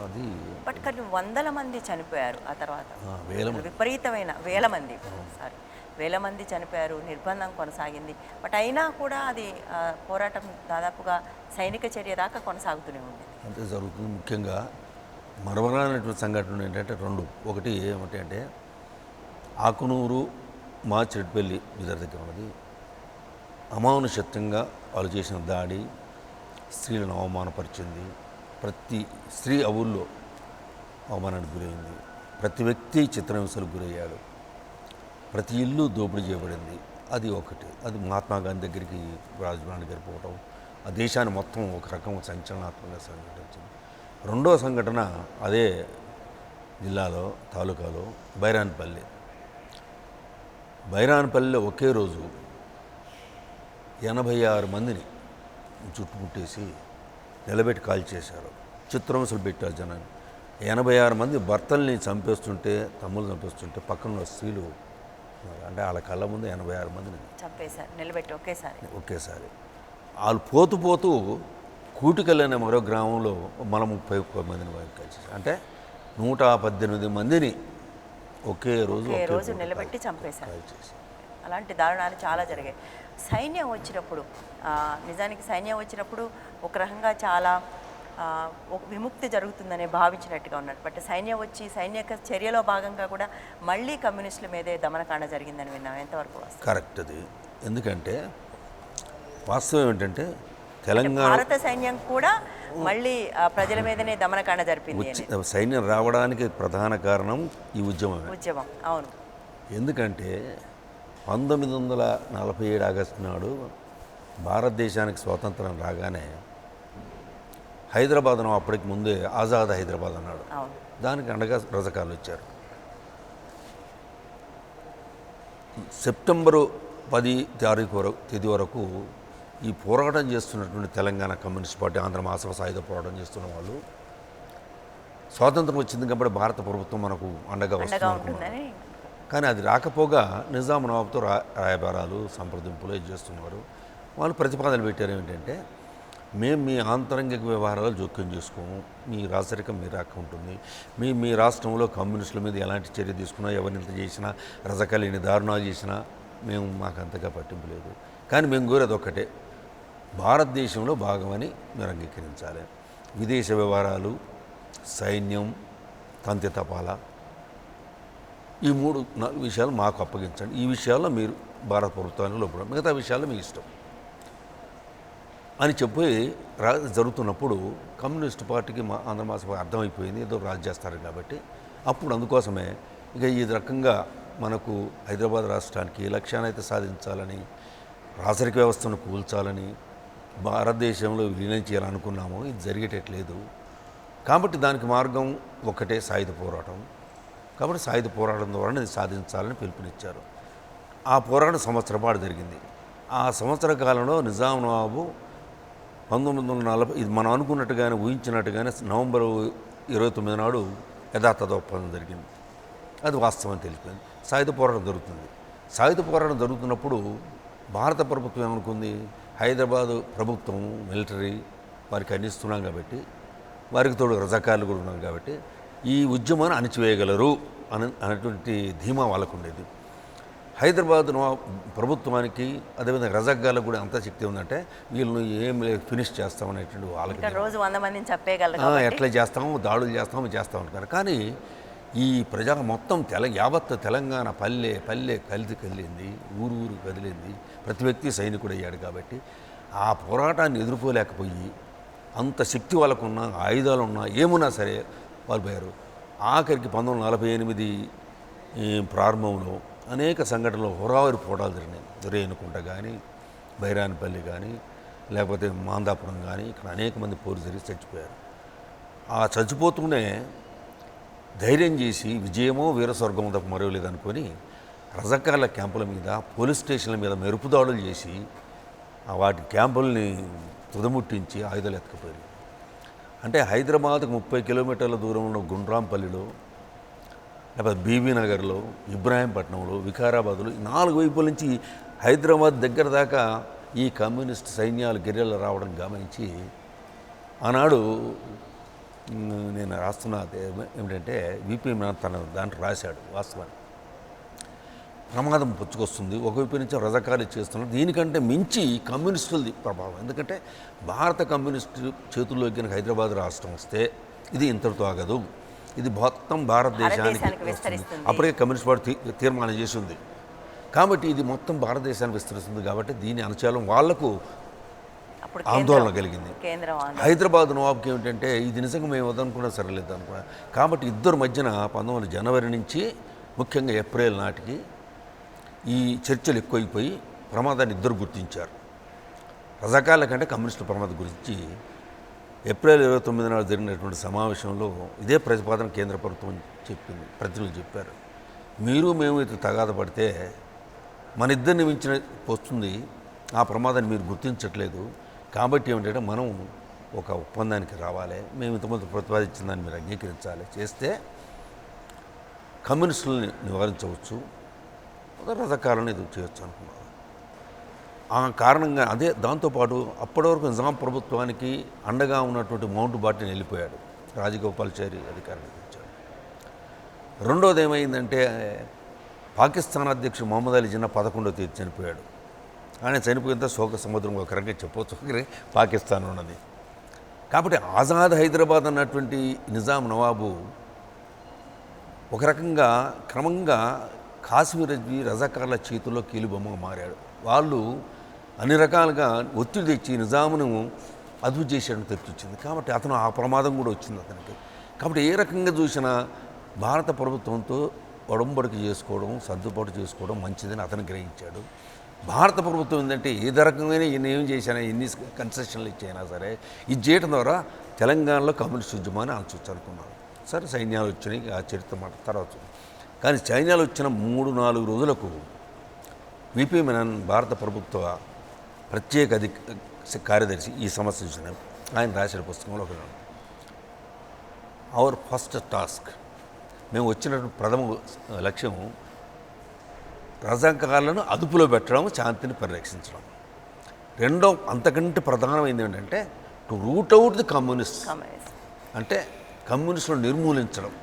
అది బట్ కానీ వందల మంది చనిపోయారు ఆ తర్వాత, విపరీతమైన వేల మంది చనిపోయారు, నిర్బంధం కొనసాగింది. బట్ అయినా కూడా అది పోరాటం దాదాపుగా సైనిక చర్య దాకా కొనసాగుతూనే ఉంది. అంతే జరుగుతుంది. ముఖ్యంగా మరవరానటువంటి సంఘటన ఏంటంటే రెండు. ఒకటి ఏమిటంటే ఆకునూరు చెట్పల్లి బీదర్ దగ్గర ఉన్నది. అమానుషత్వంగా వాళ్ళు చేసిన దాడి స్త్రీలను అవమానపరిచింది. ప్రతి స్త్రీ ఆ ఊళ్ళో అవమానానికి గురైంది. ప్రతి వ్యక్తి చిత్రహింసలకు గురయ్యాడు. ప్రతి ఇల్లు దోపిడీ చేయబడింది. అది ఒకటి. అది మహాత్మా గాంధీ దగ్గరికి రాజీవ్ గారి పోవటం ఆ దేశాన్ని మొత్తం ఒక రకం సంచలనాత్మకంగా సంఘటించింది. రెండో సంఘటన అదే జిల్లాలో తాలూకాలో బైరాన్పల్లిలో ఒకే రోజు 86 మందిని చుట్టుముట్టేసి నిలబెట్టి కాల్ చేశారు. చిత్రహింసలు పెట్టారు జనాన్ని. 86 మంది భర్తల్ని చంపేస్తుంటే, తమ్ముళ్ళు చంపేస్తుంటే పక్కన స్త్రీలు అంటే వాళ్ళ కళ్ళ ముందు 86 మందిని చంపేశారు నిలబెట్టి ఒకేసారి. వాళ్ళు పోతూ కూటికల్లనే మరో గ్రామంలో మన 30 మందిని కలిసి అంటే 118 మందిని ఒకే రోజు నిలబెట్టి చంపేశారు. అలాంటి దారుణాలు చాలా జరిగాయి. సైన్యం వచ్చినప్పుడు నిజానికి సైన్యం వచ్చినప్పుడు ఒక రకంగా చాలా విముక్తి జరుగుతుందనే భావించినట్టుగా ఉన్నారు. బట్ సైన్యం వచ్చి సైనిక చర్యలో భాగంగా కూడా మళ్ళీ కమ్యూనిస్టుల మీదే దమనకాండ జరిగిందని విన్నాం. ఎంతవరకు కరెక్ట్ అది? ఎందుకంటే వాస్తవం ఏంటంటే తెలంగాణ భారత సైన్యం కూడా మళ్ళీ ప్రజల మీదనే దమనకాండ జరిపింది. సైన్యం రావడానికి ప్రధాన కారణం ఈ ఉద్యమం. అవును. ఎందుకంటే 1947 ఆగస్టు నాడు భారతదేశానికి స్వాతంత్రం రాగానే హైదరాబాద్ను అప్పటికి ముందే ఆజాద్ హైదరాబాద్ అన్నాడు. దానికి అండగా రజకాలు వచ్చారు. సెప్టెంబరు 10 తేదీ వరకు ఈ పోరాటం చేస్తున్నటువంటి తెలంగాణ కమ్యూనిస్ట్ పార్టీ, ఆంధ్ర మహాసభ సాయుధ పోరాటం చేస్తున్న వాళ్ళు స్వాతంత్రం వచ్చింది కాబట్టి భారత ప్రభుత్వం మనకు అండగా వస్తుంది. కానీ అది రాకపోగా నిజాం నవాబ్తో రాయబారాలు సంప్రదింపులు చేస్తున్నారు. వాళ్ళు ప్రతిపాదనలు పెట్టారు ఏమిటంటే, మేము మీ ఆంతరంగిక వ్యవహారాలు జోక్యం చేసుకోము, మీ రాచరికం మీ రాక ఉంటుంది, మీ రాష్ట్రంలో కమ్యూనిస్టుల మీద ఎలాంటి చర్య తీసుకున్నా, ఎవరిని ఇంత చేసినా, రజకాలు ఎన్ని దారుణాలు చేసినా మేము మాకు అంతగా పట్టింపు లేదు. కానీ మేము కోరేది ఒక్కటే, భారతదేశంలో భాగమని మీరు అంగీకరించాలి. విదేశ వ్యవహారాలు, సైన్యం, తంతి తపాల, ఈ 3-4 విషయాలు మాకు అప్పగించండి. ఈ విషయాల్లో మీరు భారత ప్రభుత్వానికి లోపల, మిగతా విషయాల్లో మీ ఇష్టం అని చెప్పి జరుగుతున్నప్పుడు కమ్యూనిస్ట్ పార్టీకి ఆంధ్ర మహాసభ అర్థమైపోయింది, ఏదో రాజు చేస్తారు కాబట్టి. అప్పుడు అందుకోసమే ఇక ఈ రకంగా మనకు హైదరాబాద్ రాష్ట్రానికి ఏ లక్ష్యాన్ని అయితే సాధించాలని, రాచరిక వ్యవస్థను కూల్చాలని, భారతదేశంలో విలీనం చేయాలనుకున్నామో ఇది జరిగేటట్లేదు. కాబట్టి దానికి మార్గం ఒకటే, సాయుధ పోరాటం. కాబట్టి సాయుధ పోరాటం ద్వారా ఇది సాధించాలని పిలుపునిచ్చారు. ఆ పోరాటం సంవత్సరం పాటు జరిగింది. ఆ సంవత్సర కాలంలో నిజాం నవాబు 1940 ఇది మనం అనుకున్నట్టుగానే ఊహించినట్టుగానే నవంబరు 29 నాడు యథాతథ ఒప్పందం జరిగింది. అది వాస్తవం తెలిపింది. సాయుధ పోరాటం జరుగుతుంది. సాయుధ పోరాటం జరుగుతున్నప్పుడు భారత ప్రభుత్వం ఏమనుకుంది, హైదరాబాదు ప్రభుత్వం మిలిటరీ వారికి అందిస్తున్నాం కాబట్టి, వారికి తోడు రజాకార్లు కూడా ఉన్నాం కాబట్టి ఈ ఉద్యమాన్ని అణిచివేయగలరు అనేటువంటి ధీమా వాళ్ళకు ఉండేది. హైదరాబాద్ ప్రభుత్వానికి అదేవిధంగా రజాక్గాలకు కూడా అంత శక్తి ఉందంటే వీళ్ళు ఏం ఫినిష్ చేస్తామనేటువంటి వాళ్ళకి ఇంకా రోజు 100 మందిని చంపేయగలరు ఎట్లా చేస్తాము, దాడులు చేస్తాం అనుకున్నారు. కానీ ఈ ప్రజా మొత్తం యావత్ తెలంగాణ పల్లె పల్లె కదిలింది, ఊరు ఊరు కదిలింది, ప్రతి వ్యక్తి సైనికుడు అయ్యాడు. కాబట్టి ఆ పోరాటాన్ని ఎదుర్కోలేకపోయి అంత శక్తి వాళ్ళకున్నా, ఆయుధాలు ఉన్నా, ఏమున్నా సరే వాళ్ళు పోయారు. ఆఖరికి 1948 ప్రారంభంలో అనేక సంఘటనలు హోరావరి పోరాటాలు జరిగినాయి. రేణుకుంట కానీ, బైరానిపల్లి కానీ, లేకపోతే మాందాపురం కానీ, ఇక్కడ అనేక మంది పోరు జరిగి చచ్చిపోయారు. ఆ చచ్చిపోతూనే ధైర్యం చేసి విజయమో వీరస్వర్గమో తప్ప మరో లేదనుకొని రజాకార్ల క్యాంపుల మీద, పోలీస్ స్టేషన్ల మీద మెరుపుదాడులు చేసి వాటి క్యాంపుల్ని తుదముట్టించి ఆయుధాలు ఎత్తుకుపోయారు. అంటే హైదరాబాద్కు 30 కిలోమీటర్ల దూరంలో గుండ్రాంపల్లిలో, లేకపోతే బీబీ నగర్లో, ఇబ్రాహీంపట్నంలో, వికారాబాద్లో 4 వైపుల నుంచి హైదరాబాద్ దగ్గర దాకా ఈ కమ్యూనిస్ట్ సైన్యాలు గెర్రిల్లా రావడం గమనించి ఆనాడు నేను రాస్తున్న ఏమిటంటే విపి తన దాంట్లో రాశాడు. వాస్తవాన్ని ప్రమాదం పుచ్చుకొస్తుంది, ఒకవైపు నుంచి రజాకార్లు చేస్తున్నారు, దీనికంటే మించి కమ్యూనిస్టులది ప్రభావం. ఎందుకంటే భారత కమ్యూనిస్టు చేతుల్లోకి హైదరాబాద్ రాష్ట్రం వస్తే ఇది ఇంతటితో ఆగదు, ఇది మొత్తం భారతదేశానికి వస్తుంది. అప్పటికే కమ్యూనిస్ట్ పార్టీ తీర్మానం చేసి ఉంది. కాబట్టి ఇది మొత్తం భారతదేశానికి విస్తరిస్తుంది. కాబట్టి దీని అనుచలం వాళ్లకు ఆందోళన కలిగింది. హైదరాబాద్ నవాబ్కి ఏమిటంటే ఇది నిజంగా మేము వద్దనుకున్నా సరేలేదు అనుకున్నా. కాబట్టి ఇద్దరు మధ్యన 19 జనవరి నుంచి ముఖ్యంగా ఏప్రిల్ నాటికి ఈ చర్చలు ఎక్కువైపోయి ప్రమాదాన్ని ఇద్దరు గుర్తించారు. రజాకార్ల కంటే కమ్యూనిస్టుల ప్రమాదం గురించి ఏప్రిల్ 29 నాడు జరిగినటువంటి సమావేశంలో ఇదే ప్రతిపాదన కేంద్ర ప్రభుత్వం చెప్పింది. ప్రతినిధులు చెప్పారు, మీరు మేము ఇటు తగాద పడితే మన ఇద్దరిని మించిన వస్తుంది, ఆ ప్రమాదాన్ని మీరు గుర్తించట్లేదు. కాబట్టి ఏమిటంటే మనం ఒక ఒప్పందానికి రావాలి, మేము ఇంతకుముందు ప్రతిపాదించిన దాన్ని మీరు అంగీకరించాలి, చేస్తే కమ్యూనిస్టులను నివారించవచ్చు, రజాకార్లను ఎదురు చేయొచ్చు అనుకున్నారు. ఆ కారణంగా అదే దాంతోపాటు అప్పటి వరకు నిజాం ప్రభుత్వానికి అండగా ఉన్నటువంటి మౌంట్ బాటన్ వెళ్ళిపోయాడు, రాజగోపాల్చారి అధికారానికి వచ్చాడు. రెండోది ఏమైందంటే పాకిస్తాన్ అధ్యక్షుడు మొహమ్మద్ అలీ జిన్నా 11వ తేదీ చనిపోయాడు. ఆయన చనిపోయినంత శోక సముద్రం ఒక రకంగా చెప్పవచ్చు పాకిస్తాన్ ఉన్నది. కాబట్టి ఆజాద్ హైదరాబాద్ అన్నటువంటి నిజాం నవాబు ఒక రకంగా క్రమంగా కాశ్మీర్ రజాకార్ల చేతుల్లో కీలుబొమ్మగా మారాడు. వాళ్ళు అన్ని రకాలుగా ఒత్తిడి తెచ్చి నిజామును అదుపు చేసేయడం తెప్పించింది. కాబట్టి అతను ఆ ప్రమాదం కూడా వచ్చింది అతనికి. కాబట్టి ఏ రకంగా చూసినా భారత ప్రభుత్వంతో ఒడంబడిక చేసుకోవడం, సర్దుబాటు చేసుకోవడం మంచిదని అతను గ్రహించాడు. భారత ప్రభుత్వం ఏంటంటే ఏ రకంగా ఈయన ఏం చేసినా, ఎన్ని కన్సెషన్లు ఇచ్చైనా సరే ఇది చేయడం ద్వారా తెలంగాణలో కమ్యూనిస్ట్ ఉద్యమాన్ని ఆలోచించు అనుకున్నాను. సరే సైన్యాలు వచ్చినాయి, ఆ చరిత్ర మాట తర్వాత. కానీ సైన్యాలు వచ్చిన 3-4 రోజులకు విపి మెనన్ భారత ప్రభుత్వ ప్రత్యేక కార్యదర్శి ఈ సమస్య చూసిన ఆయన రాసిన పుస్తకంలో ఒక అవర్ ఫస్ట్ టాస్క్, మేము వచ్చినటువంటి ప్రథమ లక్ష్యం రజాకార్లను అదుపులో పెట్టడం, శాంతిని పరిరక్షించడం. రెండో అంతకంటే ప్రధానమైంది ఏంటంటే to root out the communist, అంటే కమ్యూనిస్టులను నిర్మూలించడం,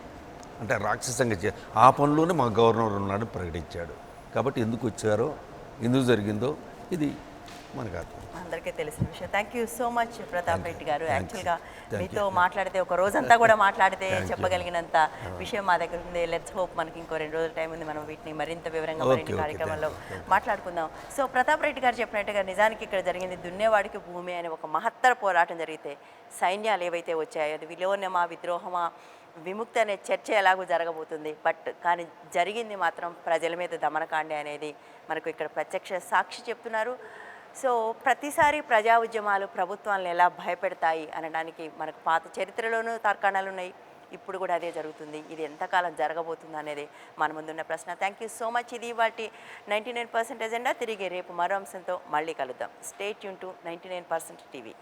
అంటే రాక్షసంగా ఆ పనిలోనే మా గవర్నర్ ఉన్నాడని ప్రకటించాడు. కాబట్టి ఎందుకు వచ్చారో, ఎందుకు జరిగిందో ఇది మనకు అందరికీ తెలిసిన విషయం. Thank you so much Pratap Reddy గారు. యాక్చువల్గా మీతో మాట్లాడితే ఒక రోజంతా కూడా మాట్లాడితే చెప్పగలిగినంత విషయం మా దగ్గర ఉంది. లెట్స్ హోప్ మనకి ఇంకో 2 రోజుల టైం ఉంది, మనం వీటిని మరింత వివరంగా మరింత కార్యక్రమంలో మాట్లాడుకుందాం. సో ప్రతాప్ రెడ్డి గారు చెప్పినట్టుగా నిజానికి ఇక్కడ జరిగింది దున్నేవాడికి భూమి అనే ఒక మహత్తర పోరాటం జరిగితే సైన్యాలు ఏవైతే వచ్చాయో అది విలోనమా విద్రోహమా విముక్తి అనే చర్చ ఎలాగో జరగబోతుంది. బట్ కానీ జరిగింది మాత్రం ప్రజల మీద దమనకాండ అనేది మనకు ఇక్కడ ప్రత్యక్ష సాక్షి చెప్తున్నారు. సో ప్రతిసారి ప్రజా ఉద్యమాలు ప్రభుత్వాలను ఎలా భయపెడతాయి అనడానికి మనకు పాత చరిత్రలోనూ తర్కాణాలు ఉన్నాయి. ఇప్పుడు కూడా అదే జరుగుతుంది. ఇది ఎంతకాలం జరగబోతుంది అనేది మన ముందున్న ప్రశ్న. Thank you so much. ఇది వాటి 99% ఎజెండా. తిరిగి రేపు మరో అంశంతో మళ్ళీ కలుద్దాం. Stay tune to 99% TV.